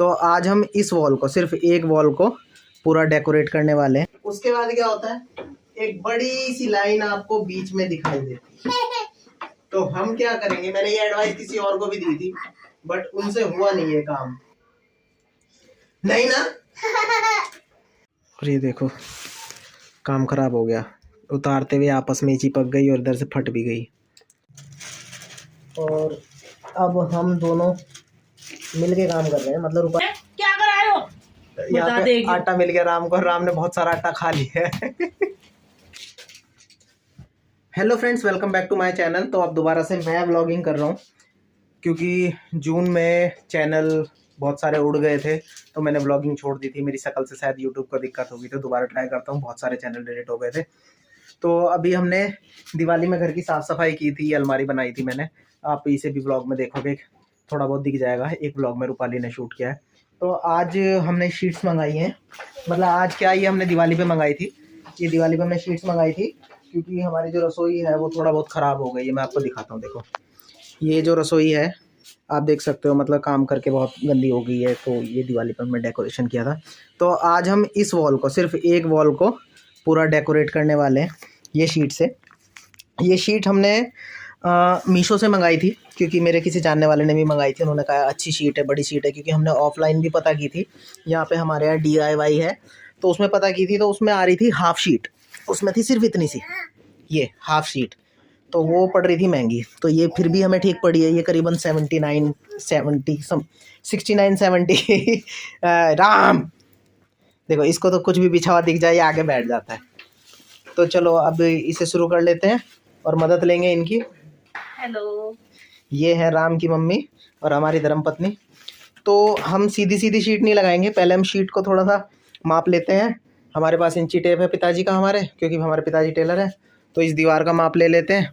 तो आज हम इस वॉल को, सिर्फ एक वॉल को पूरा डेकोरेट करने वाले हैं। उसके बाद क्या होता है, एक बड़ी सी लाइन आपको बीच में दिखाई देती है। तो हम क्या करेंगे, मैंने ये एडवाइस किसी और को भी दी थी बट उनसे हुआ नहीं है काम, नहीं ना। और ये देखो काम खराब हो गया, उतारते हुए आपस में चिपक गई और इधर से फट भी गई। और अब हम दोनों मिलके काम कर रहे हैं, मतलब क्या कर रहे हो? यहाँ पे आटा मिल गया राम को, राम ने बहुत सारा आटा खा लिया है। Hello friends, welcome back to my channel. तो अब दोबारा से मैं व्लॉगिंग कर रहा हूँ क्योंकि जून में चैनल बहुत सारे उड़ गए थे तो मैंने व्लॉगिंग छोड़ दी थी। मेरी शक्ल से शायद यूट्यूब को दिक्कत होगी तो दोबारा ट्राई करता हूँ। बहुत सारे चैनल डिलीट हो गए थे। तो अभी हमने दिवाली में घर की साफ़ सफाई की थी, अलमारी बनाई थी मैंने, आप इसे भी व्लॉग में देखोगे, थोड़ा बहुत दिख जाएगा। एक व्लॉग में रूपाली ने शूट किया है। तो आज हमने शीट्स मंगाई हैं, मतलब आज क्या, ये हमने दिवाली पे मंगाई थी। ये दिवाली पे हमने शीट्स मंगाई थी क्योंकि हमारी जो रसोई है वो थोड़ा बहुत ख़राब हो गई है। मैं आपको दिखाता हूँ, देखो ये जो रसोई है आप देख सकते हो, मतलब काम करके बहुत गंदी हो गई है। तो ये दिवाली पर मैं डेकोरेशन किया था। तो आज हम इस वॉल को, सिर्फ एक वॉल को पूरा डेकोरेट करने वाले हैं ये शीट से। ये शीट हमने मीशो से मंगाई थी क्योंकि मेरे किसी जानने वाले ने भी मंगाई थी। उन्होंने कहा अच्छी शीट है, बड़ी शीट है, क्योंकि हमने ऑफलाइन भी पता की थी। यहाँ पे हमारे यहाँ DIY है तो उसमें पता की थी, तो उसमें आ रही थी हाफ शीट, उसमें थी सिर्फ इतनी सी, ये हाफ शीट, तो वो पड़ रही थी महंगी। तो ये फिर भी हमें ठीक पड़ी है, ये करीबन 69-70 राम देखो, इसको तो कुछ भी बिछा हुआ दिख जाए आगे बैठ जाता है। तो चलो अब इसे शुरू कर लेते हैं और मदद लेंगे इनकी। हेलो, ये है राम की मम्मी और हमारी धर्मपत्नी। तो हम सीधी सीधी शीट नहीं लगाएंगे, पहले हम शीट को थोड़ा सा माप लेते हैं। हमारे पास इंची टेप है पिताजी का, हमारे, क्योंकि हमारे पिताजी टेलर हैं। तो इस दीवार का माप ले लेते हैं,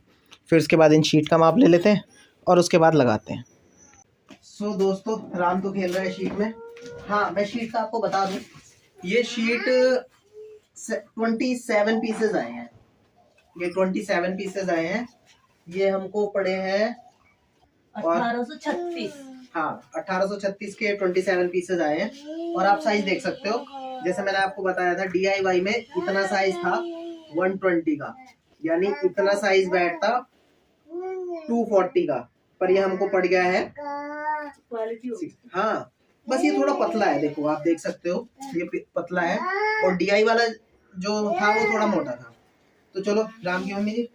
फिर उसके बाद इन शीट का माप ले लेते हैं और उसके बाद लगाते हैं। सो दोस्तों, राम तो खेल रहा है शीट में। हाँ, मैं शीट का आपको बता दूं, ये शीट 27 पीसेज आए हैं। ये 27 पीसेज आए हैं। ये हमको पड़े हैं 1836। हाँ, 1836 के 27 पीसेज आए हैं। और आप साइज देख सकते हो, जैसे मैंने आपको बताया था DIY में इतना साइज था 120 का, यानी इतना साइज बैठता 240 का, पर ये हमको पड़ गया है हाँ, बस ये थोड़ा पतला है। देखो आप देख सकते हो, ये पतला है और DIY वाला जो था वो थोड़ा मोटा था। तो चलो राम की मम्मी जी,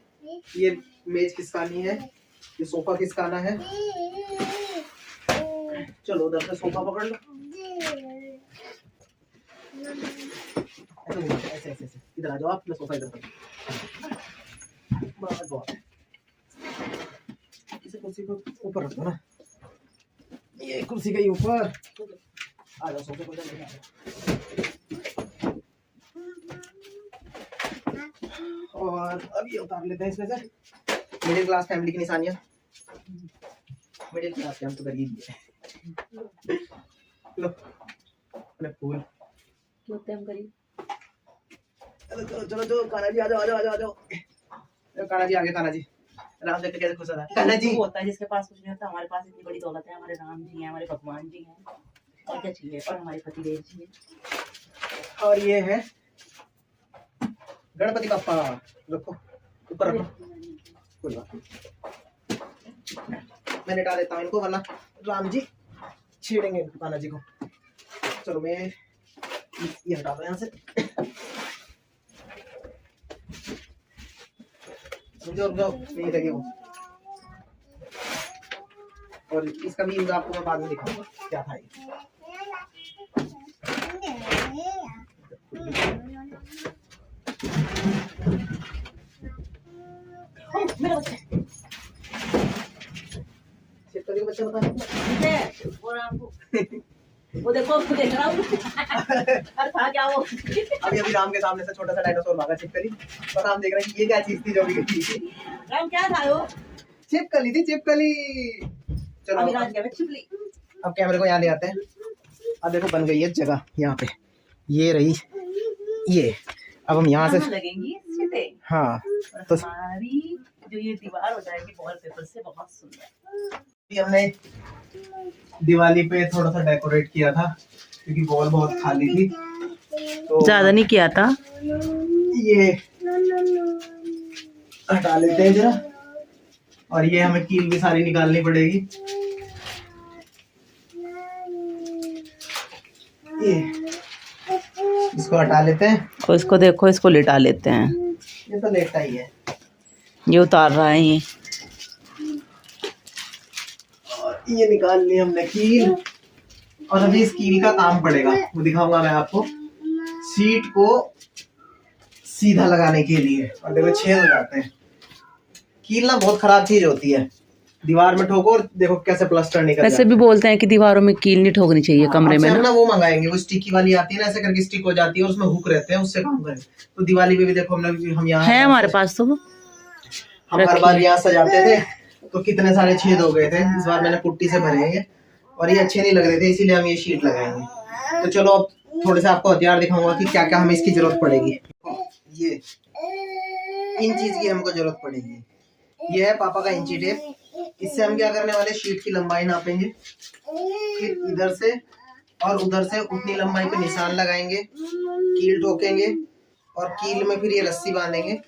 ये मेज किसकानी है, ये सोफा किसकाना है, चलो उधर से सोफा पकड़ लो, ऐसे ऐसे ऐसे इधर आ जाओ आप, मैं सोफा इधर पकड़, इसे कुर्सी को ऊपर रख दो ना, ये कुर्सी के ऊपर आ जाओ, सोफे को लेके आ जाओ। और अब ये उतार लेते हैं इसमें से। मिडिल क्लास फैमिली की निशानियां, मिडिल क्लास के हम तो गरीब ही है। लो अपने फूल, हम गरीब। चलो चलो चलो चलो, कान्हा जी आ जाओ आ जाओ आ जाओ। कान्हा जी आगे, कान्हा जी, राम देख के कैसे खुश हो रहा है। कान्हा जी होता है जिसके पास कुछ नहीं होता, हमारे पास इतनी बड़ी दौलत है, हमारे राम जी हैं, हमारे भगवान जी हैं, और क्या चाहिए, और हमारे पतिदेव जी हैं। और ये है गणपति बप्पा, रखो ऊपर रखो, कोई बात नहीं, मैं निटा देता हूँ इनको वरना राम जी छेड़ेंगे कान्हा जी को। चलो मैं ये हटा दो यहाँ से, जो नहीं लगे वो। और इसका भी यूज आपको मैं बाद में दिखाऊंगा क्या था ये। मेरा बच्चा बच्चा बता और आपको वो देखो, देख रहा हूँ। अरे था क्या वो? अभी अभी राम के सामने से छोटा सा डायनासोर भागा छिपकली, और राम देख रहे हैं कि ये क्या चीज थी जो अभी गई थी। राम क्या था वो? छिपकली थी, छिपकली। चलो अभी राज गया छिपकली। अब कैमरे को यहाँ ले आते हैं। अब देखो बन गई है जगह यहाँ पे, ये रही ये। अब हम यहाँ से लगेंगी सीटें। हाँ, तो हमारी जो ये दीवार हो जाएगी वॉलपेपर से बहुत सुंदर। हमने दिवाली पे थोड़ा सा डेकोरेट किया था क्योंकि वॉल बहुत खाली थी, तो ज्यादा नहीं किया था। ये हटा लेते हैं जरा, और ये हमें कील भी सारी निकालनी पड़ेगी। ये इसको हटा लेते हैं, और इसको देखो, इसको लिटा लेते हैं। ये तो लेटा ही है। ये उतार रहा है ये। और ये निकाल ली हमने कील, और अभी इस कील का काम पड़ेगा, वो दिखाऊंगा मैं आपको। सीट को सीधा लगाने के लिए, और देखो छेद हो जाते हैं। कील ना बहुत खराब चीज होती है, दीवार में ठोको और देखो कैसे प्लास्टर निकल जाता है। वैसे भी बोलते हैं कि दीवारों में कील नहीं ठोकनी चाहिए कमरे में ना। वो मंगाएंगे, वो स्टिकी वाली आती है ना, ऐसे करके स्टिक हो जाती है और उसमें हुक रहते हैं, उससे काम करें। तो दिवाली पे भी देखो हम यहाँ है हमारे पास, तो हम हर बार यहाँ सजाते थे तो कितने सारे छेद हो गए थे। इस बार मैंने पुट्टी से भरेंगे, और ये अच्छे नहीं लग रहे थे, इसीलिए हम ये शीट लगाएंगे। तो चलो अब थोड़े से आपको हथियार दिखाऊंगा कि क्या क्या हमें इसकी जरूरत पड़ेगी। ये इन चीज की हमको जरूरत पड़ेगी। ये है पापा का इंची टेप। इससे हम क्या करने वाले, शीट की लंबाई नापेंगे, फिर इधर से और उधर से उतनी लंबाई पे निशान लगाएंगे, कील ठोकेंगे, और कील में फिर ये रस्सी बांधेंगे,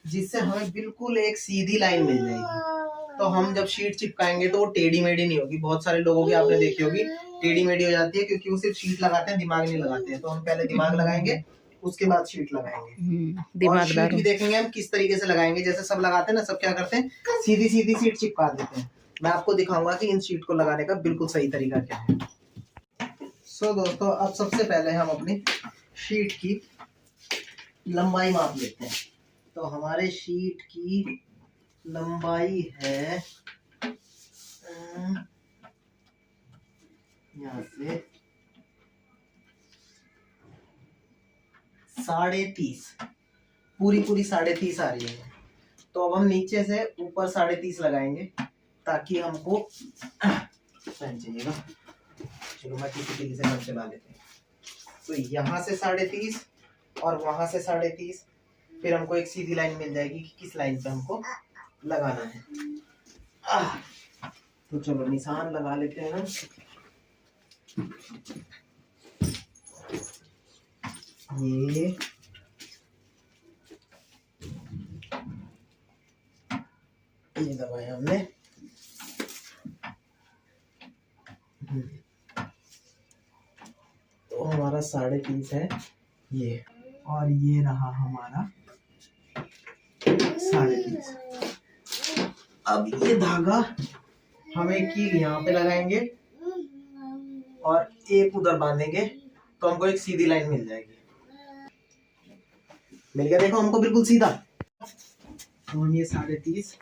जिससे हमें बिल्कुल एक सीधी लाइन मिल जाएगी। तो हम जब शीट चिपकाएंगे तो वो टेढ़ी मेढ़ी नहीं होगी। बहुत सारे लोगों की आपने देखी होगी टेढ़ी मेढ़ी हो जाती है, क्योंकि वो सिर्फ शीट लगाते हैं, दिमाग नहीं लगाते हैं। तो हम पहले दिमाग लगाएंगे, उसके बाद शीट लगाएंगे। और शीट भी देखेंगे हम किस तरीके से लगाएंगे। जैसे सब लगाते हैं ना, सब क्या करते हैं, सीधी सीधी शीट चिपका देते हैं। मैं आपको दिखाऊंगा कि इन शीट को लगाने का बिल्कुल सही तरीका क्या है। सो दोस्तों, अब सबसे पहले हम अपनी शीट की लंबाई माप लेते हैं। तो हमारे शीट की लंबाई है यहाँ से 30.5, पूरी 30.5 आ रही है। तो अब हम नीचे से ऊपर 30.5 लगाएंगे, ताकि हमको चाहिएगा। चलो मैं किसी से हम चला लेते हैं। तो यहाँ से 30.5 और वहां से 30.5, फिर हमको एक सीधी लाइन मिल जाएगी कि किस लाइन पे हमको लगाना है। तो चलो निशान लगा लेते हैं हम। ये दबाया हमने। तो हमारा 30.5 है ये, और ये रहा हमारा 30.5। अब ये धागा हमें कील यहाँ पे लगाएंगे और एक उधर बांधेंगे, तो हमको एक सीधी लाइन मिल जाएगी। मिल गया, देखो हमको बिल्कुल सीधा। तो हम ये 30.5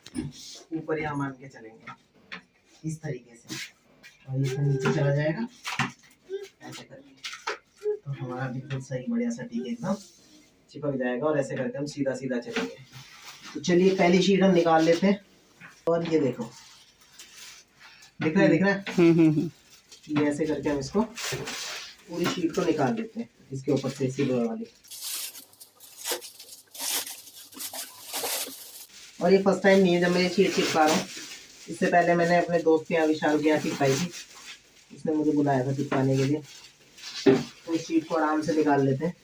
ऊपर यहाँ मान के चलेंगे इस तरीके से, और ये फिर नीचे चला जाएगा ऐसे करके। तो हमारा बिल्कुल सही बढ़िया सटीक एकदम चिपक जाएगा, और ऐसे करके हम सीधा सीधा चलेंगे। तो चलिए पहली शीट हम निकाल लेते हैं। और ये देखो, दिख रहा है? ये ऐसे करके हम इसको पूरी शीट को निकाल देते हैं, इसके ऊपर से सिल्वर वाली। और ये फर्स्ट टाइम नहीं है जब मैं ये शीट चिपका रहा हूँ। इससे पहले मैंने अपने दोस्त के यहाँ, विशाल के यहाँ चिपकाई थी, उसने मुझे बुलाया था चिपकाने के लिए। तो इस शीट को आराम से निकाल लेते हैं।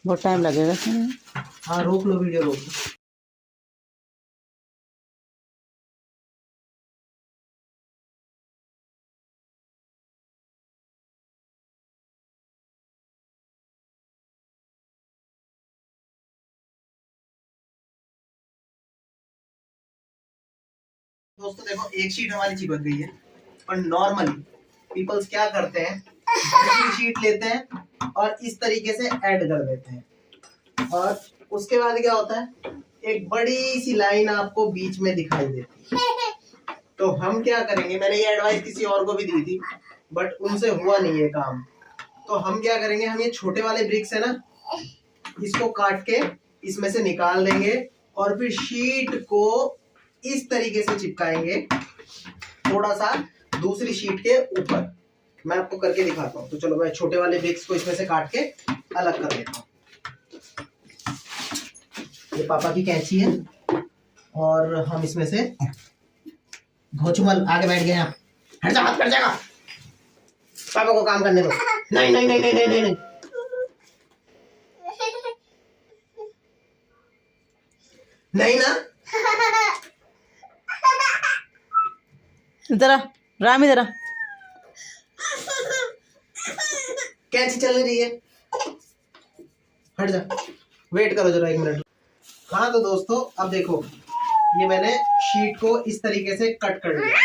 बहुत टाइम लगेगा। हाँ रोक लो, वीडियो रोक लो। दोस्तों देखो, एक शीट हमारी चिपक गई है, पर नॉर्मली पीपल्स क्या करते हैं, शीट लेते हैं और इस तरीके से ऐड कर देते हैं, और उसके बाद क्या होता है, एक बड़ी सी लाइन आपको बीच में दिखाई देती है। तो हम क्या करेंगे, मैंने ये एडवाइस किसी और को भी दी थी, बट उनसे हुआ नहीं ये काम। तो हम क्या करेंगे, हम ये छोटे वाले ब्रिक्स है ना, इसको काट के इसमें से निकाल देंगे, और फिर शीट को इस तरीके से चिपकाएंगे, थोड़ा सा दूसरी शीट के ऊपर। मैं आपको करके दिखाता हूँ। तो चलो मैं छोटे वाले ब्रिक्स को इसमें से काट के अलग कर देता हूँ। ये पापा की कैंची है, और हम इसमें से घोचुमल आगे बैठ गए आप। हट जा, हाथ कट जाएगा। पापा को काम करने दो। नहीं नहीं नहीं नहीं नहीं नहीं, नहीं। नहीं ना। इधर आ राम, इधर आ। कैंची चल रही है, हट जा। वेट करो जरा 1 मिनट। हाँ तो दोस्तों अब देखो, ये मैंने शीट को इस तरीके से कट कर लिया,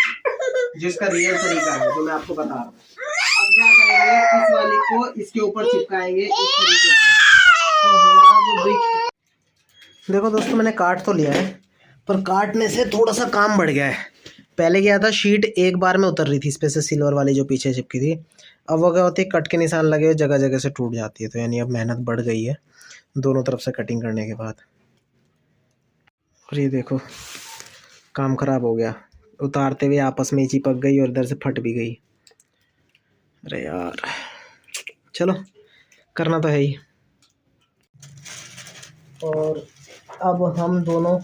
जिसका रियल तरीका है जो मैं आपको बता रहा हूँ। अब क्या करेंगे, इस वाली को इसके ऊपर चिपकाएंगे इस तरीके से। तो हमारा जो ब्रिक, देखो दोस्तों मैंने काट तो लिया है, पर काटने से थोड़ा सा काम बढ़ गया है। पहले क्या था, शीट एक बार में उतर रही थी, इस पे से सिल्वर वाली जो पीछे चिपकी थी। अब वो क्या होती है, कट के निशान लगे हुए जगह जगह से टूट जाती है। तो यानी अब मेहनत बढ़ गई है दोनों तरफ से कटिंग करने के बाद। और ये देखो काम खराब हो गया, उतारते हुए आपस में ही चिपक गई और इधर से फट भी गई। अरे यार, चलो करना तो है ही। और अब हम दोनों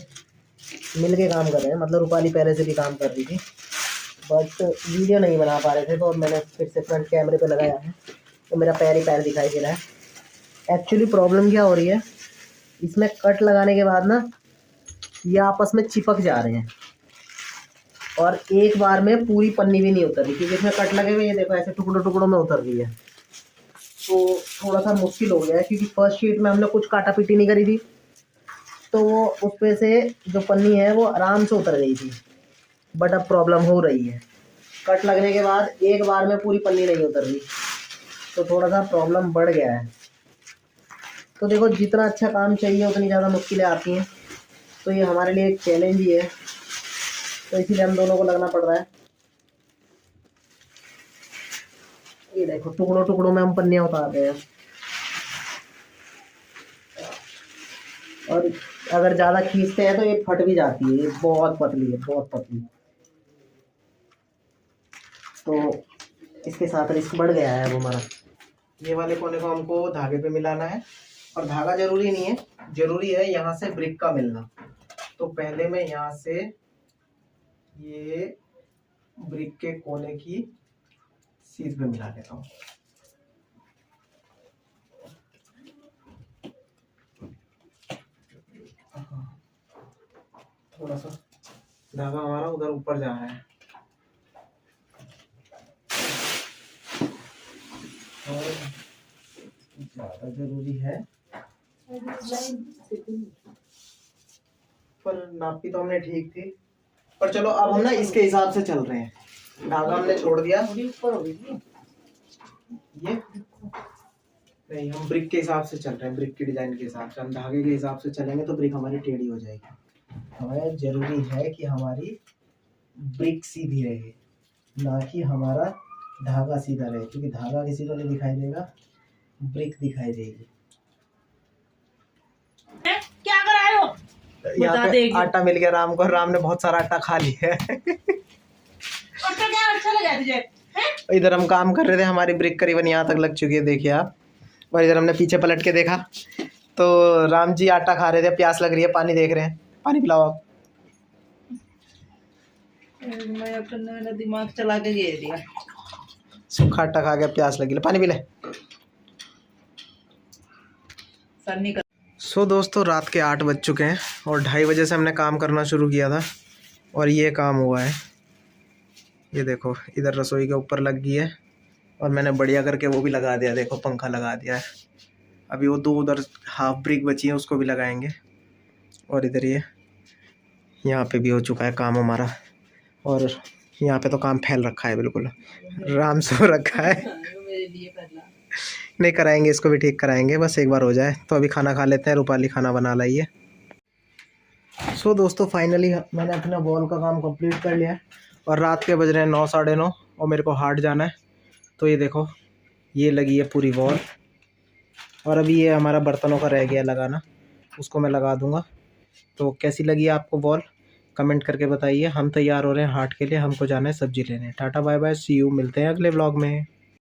मिल के काम कर रहे हैं, मतलब रूपाली पहले से भी काम कर रही थी, बट वीडियो नहीं बना पा रहे थे, तो मैंने फिर से फ्रंट कैमरे पे लगाया है। तो मेरा पैर ही पैर दिखाई दे रहा है। एक्चुअली प्रॉब्लम क्या हो रही है, इसमें कट लगाने के बाद ना ये आपस में चिपक जा रहे हैं, और एक बार में पूरी पन्नी भी नहीं उतर रही, क्योंकि इसमें कट लगे हुए, ये देखो ऐसे टुकड़ों टुकड़ों में उतर रही है। तो थोड़ा सा मुश्किल हो गया है, क्योंकि फर्स्ट शीट में हमने कुछ काटा पीटी नहीं करी थी, तो वो उस पे से जो पन्नी है वो आराम से उतर गई थी। बट अब प्रॉब्लम हो रही है, कट लगने के बाद एक बार में पूरी पन्नी नहीं उतर रही, तो थोड़ा सा प्रॉब्लम बढ़ गया है। तो देखो जितना अच्छा काम चाहिए उतनी ज़्यादा मुश्किलें आती हैं, तो ये हमारे लिए एक चैलेंज ही है, तो इसीलिए हम दोनों को लगना पड़ रहा है। ये देखो टुकड़ों टुकड़ों में हम पन्नियाँ उतार रहे हैं, और अगर ज़्यादा खींचते हैं तो ये फट भी जाती है, ये बहुत पतली है, बहुत पतली। तो इसके साथ रिस्क बढ़ गया है अब हमारा। ये वाले कोने को हमको धागे पे मिलाना है, और धागा जरूरी नहीं है, जरूरी है यहाँ से ब्रिक का मिलना। तो पहले मैं यहाँ से ये ब्रिक के कोने की सीध पे मिला लेता हूँ। थोड़ा सा धागा हमारा उधर ऊपर जा रहा है, और ज़्यादा जरूरी है, पर नापी तो हमने ठीक थी। पर चलो अब हम ना इसके हिसाब से चल रहे हैं। धागा हमने छोड़ दिया, ये नहीं, हम ब्रिक के हिसाब से चल रहे हैं, ब्रिक की डिजाइन के हिसाब से। हम धागे के हिसाब से चलेंगे तो ब्रिक हमारी टेढ़ी हो जाएगी। हमें जरूरी है कि हमारी ब्रिक सीधी रहे, ना कि हमारा धागा सीधा रहे, क्योंकि धागा किसी को नहीं दिखाई देगा, ब्रिक दिखाई देगी। क्या कर रहे हो? यहाँ पे आटा मिल गया राम को, राम ने बहुत सारा आटा खा लिया है। आटा क्या अच्छा लगा तुझे? इधर हम काम कर रहे थे, हमारी ब्रिक करीबन यहाँ तक लग चुकी है, देखिए आप। और इधर हमने पीछे पलट के देखा तो राम जी आटा खा रहे थे, प्यास लग रही है, पानी देख रहे हैं, पानी पिलाओ आप। मैं अपना मेरा दिमाग चला के घेर दिया, सूखा आटा खा गया, प्यास लगी, ले पानी पी ले। सो दोस्तों रात के 8 बज चुके हैं, और 2:30 बजे से हमने काम करना शुरू किया था, और ये काम हुआ है। ये देखो इधर रसोई के ऊपर लग गई है, और मैंने बढ़िया करके वो भी लगा दिया, देखो पंखा लगा दिया है। अभी वो 2 उधर हाफ ब्रिक बची है, उसको भी लगाएंगे। और इधर ये यहाँ पे भी हो चुका है काम हमारा, और यहाँ पे तो काम फैल रखा है, बिल्कुल राम सो रखा है। नहीं कराएंगे, इसको भी ठीक कराएंगे, बस एक बार हो जाए। तो अभी खाना खा लेते हैं, रूपाली खाना बना लाई है। सो दोस्तों फाइनली मैंने अपना वॉल का काम कंप्लीट कर लिया है, और रात के बज रहे हैं 9 साढ़े 9, और मेरे को हाट जाना है। तो ये देखो ये लगी है पूरी वॉल, और अभी ये हमारा बर्तनों का रह गया लगाना, उसको मैं लगा दूंगा। तो कैसी लगी आपको वॉल, कमेंट करके बताइए। हम तैयार हो रहे हैं हाट के लिए, हमको जाना है सब्जी लेने। Tata bye bye, see you, मिलते हैं अगले व्लॉग में।